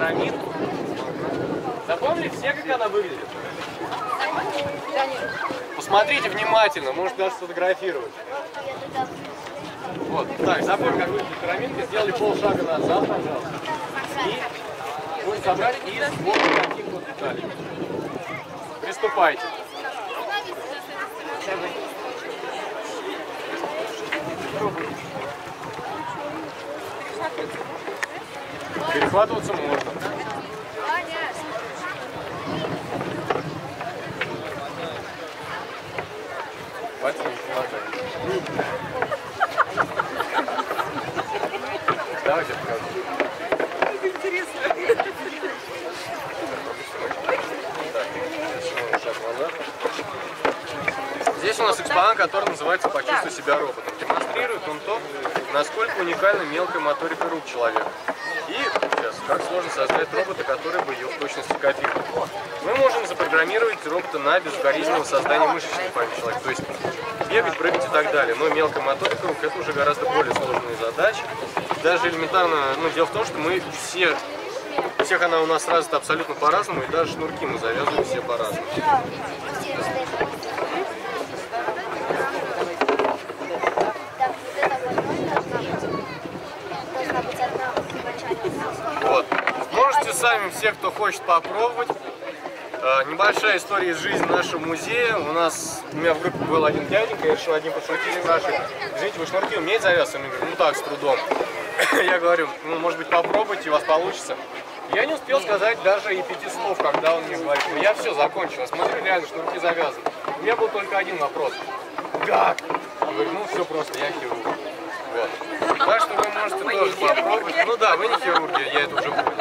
пирамидку. Запомнили все, как она выглядит? Посмотрите внимательно, может даже сфотографировать. Вот, так, запомнили, как выглядит пирамидка, сделали полшага назад, пожалуйста. И будем собрать из вот таких вот деталей. Приступайте. Перехватываться можно. Пальцем не помогает. Давайте покажу. Здесь у нас экспонат, который называется «Почувствуй себя роботом». Демонстрирует он то, насколько уникальна мелкая моторика рук человека. И сейчас, как сложно создать робота, который бы ее в точности копировал. Мы можем запрограммировать робота на безукоризненное создание мышечной памяти человека, то есть бегать, прыгать и так далее. Но мелкая моторика рук — это уже гораздо более сложные задачи. Даже элементарно, дело в том, что мы всех она у нас развита абсолютно по-разному, и даже шнурки мы завязываем все по-разному. Вот. Можете сами, все, кто хочет, попробовать. Небольшая история из жизни нашего музея. У меня в группе был один дяденька, я решил одним пошутить, спрашивать: извините, вы шнурки умеете завязывать? Он говорит: ну так, с трудом. Я говорю: ну, может быть, попробуйте, у вас получится. Я не успел сказать даже и 5 слов, когда он мне говорит: ну я все закончил, смотрю, реально шнурки завязаны. У меня был только один вопрос: как? Я говорю: ну все просто, я хирург. Вот. Так что вы можете тоже попробовать. Ну да, вы не хирурги, я это уже понял.